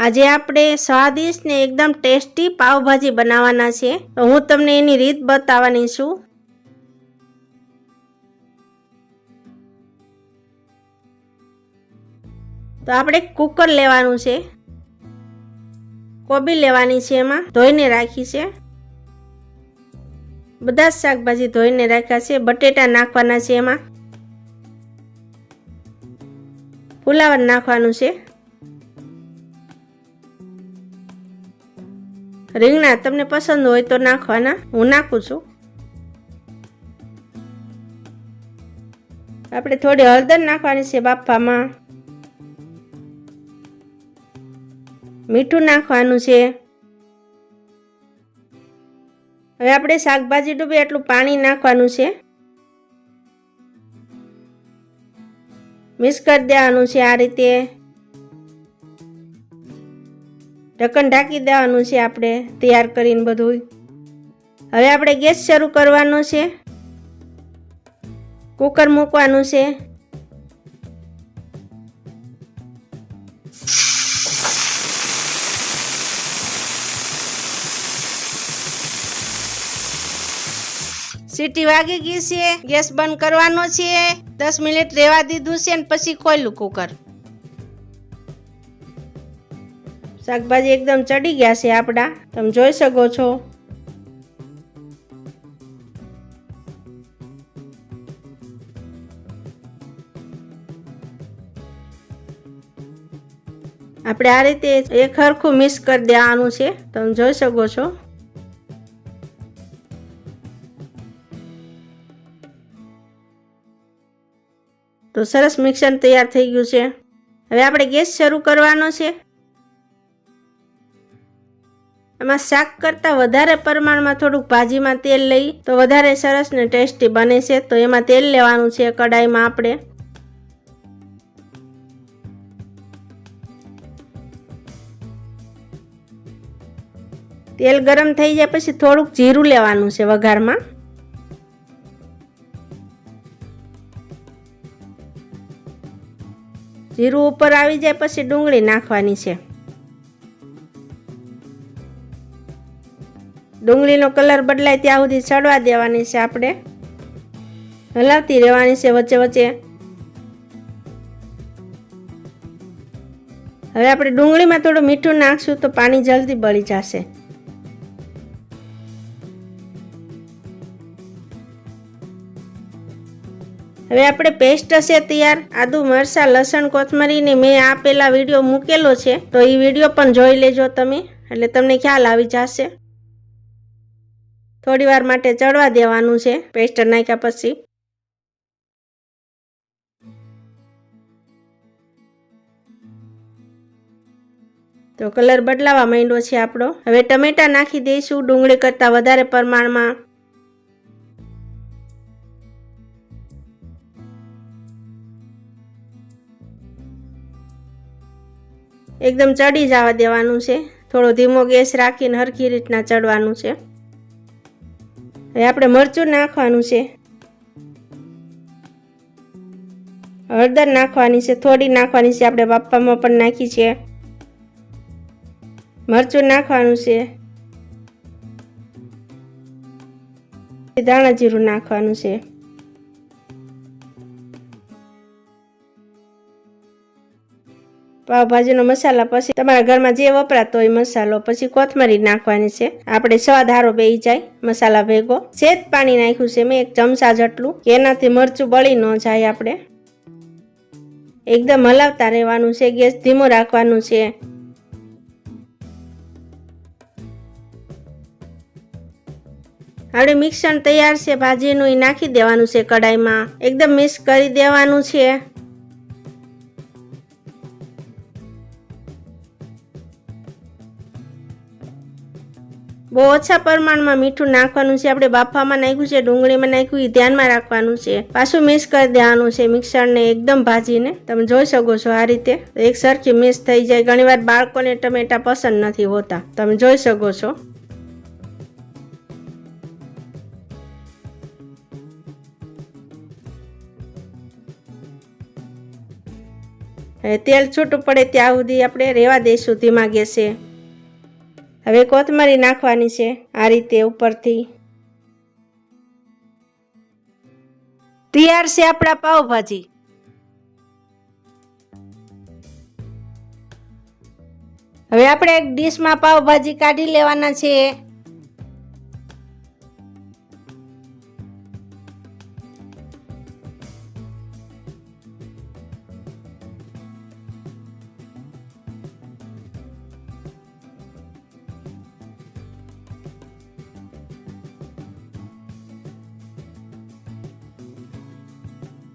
આજે આપણે સ્વાદિષ્ટ ને એકદમ ટેસ્ટી પાવભાજી બનાવવાના છે। તો હું તમને એની રીત બતાવવાની છું। તો આપણે કુકર લેવાનું છે, કોબી લેવાની છે, એમાં ધોઈને રાખી છે, બધા જ શાકભાજી ધોઈને રાખ્યા છે, બટેટા નાખવાના છે, એમાં ફુલાવર નાખવાનું છે, રીંગણા તમને પસંદ હોય તો નાખવાના, હું નાખું છું। આપણે થોડી હળદર નાખવાની છે બાફવામાં, મીઠું નાખવાનું છે। હવે આપણે શાકભાજી ડૂબે એટલું પાણી નાખવાનું છે, મિક્સ કરી દેવાનું છે આ રીતે, ઢક્કન ઢાંકી દેવાનું છે આપણે તૈયાર કરીને બધું। હવે આપણે ગેસ શરૂ કરવાનો છે, કુકર મૂકવાનું છે, સીટી વાગી ગઈ છે, ગેસ બંધ કરવાનો છે, 10 મિનિટ રહેવા દીધું છે અને પછી ખોલ્યું કુકર। શાકભાજી એકદમ ચડી ગયા છે આપણા, તમે જોઈ શકો છો। આપણે આ રીતે એક સરખું મિક્સ કરી દેવાનું છે, તમે જોઈ શકો છો। તો સરસ મિક્સર તૈયાર થઈ ગયું છે। હવે આપણે ગેસ શરૂ કરવાનો છે, એમાં શાક કરતાં વધારે પ્રમાણમાં થોડુંક ભાજીમાં તેલ લઈ તો વધારે સરસ ને ટેસ્ટી બને છે। તો એમાં તેલ લેવાનું છે કડાઈમાં આપણે, તેલ ગરમ થઈ જાય પછી થોડુંક જીરું લેવાનું છે વઘારમાં, જીરું ઉપર આવી જાય પછી ડુંગળી નાખવાની છે, ડુંગળીનો કલર બદલાય ત્યાં સુધી ચડવા દેવાની છે, આપણે હલાવતી રહેવાની છે વચ્ચે વચ્ચે। હવે આપણે ડુંગળીમાં થોડું મીઠું નાખશું તો પાણી જલ્દી બળી જશે। હવે આપણે પેસ્ટ હશે તૈયાર, આદુ મરચાં લસણ કોથમરીની મેં આ પેલા વિડીયો મૂકેલો છે, તો એ વિડીયો પણ જોઈ લેજો તમે, એટલે તમને ખ્યાલ આવી જશે। થોડી વાર માટે ચડવા દેવાનું છે પેસ્ટ નાખ્યા પછી। તો કલર બદલાવા માંડ્યો છે આપણો। હવે ટમેટા નાખી દઈશું ડુંગળી કરતાં વધારે પ્રમાણમાં, એકદમ ચડી જવા દેવાનું છે, થોડો ધીમો ગેસ રાખીને હરખી રીતના ચડવાનું છે। હવે આપણે મરચું નાખવાનું છે, હળદર નાખવાની છે, થોડી નાખવાની છે, આપણે બાફવામાં પણ નાખી છે, મરચું નાખવાનું છે, ધાણા જીરું નાખવાનું છે, પાવભાજીનો મસાલા પછી તમારા ઘરમાં જે વપરાતો હોય મસાલો, પછી કોથમરી નાખવાની છે, આપણે સ્વાદ હારો બેસી જાય મસાલા ભેગો। સેજ પાણી નાખ્યું છે મેં 1 ચમચા જેટલું, કે એનાથી મરચું બળી ન જાય। આપણે એકદમ હલાવતા રહેવાનું છે, ગેસ ધીમો રાખવાનું છે। આપણે મિક્સર તૈયાર છે ભાજીનું, એ નાખી દેવાનું છે કડાઈમાં, એકદમ મિક્સ કરી દેવાનું છે। બહુ ઓછા પ્રમાણમાં મીઠું નાખવાનું છે, આપણે બાફામાં નાખ્યું છે, ડુંગળીમાં નાખ્યું, એ ધ્યાનમાં રાખવાનું છે। પાછું મિક્સ કરી દેવાનું છે મિક્સરને એકદમ ભાજીને, તમે જોઈ શકો છો આ રીતે એક સરખી મિક્સ થઈ જાય। ઘણીવાર બાળકોને ટમેટા પસંદ નથી હોતા, તમે જોઈ શકો છો। હવે તેલ છૂટું પડે ત્યાં સુધી આપણે રહેવા દઈશું ધીમા ગેસે. હવે કોથમરી નાખવાની છે આ રીતે ઉપરથી. તૈયાર છે આપણા પાવભાજી. હવે આપણે એક ડીશમાં પાવભાજી કાઢી લેવાના છે.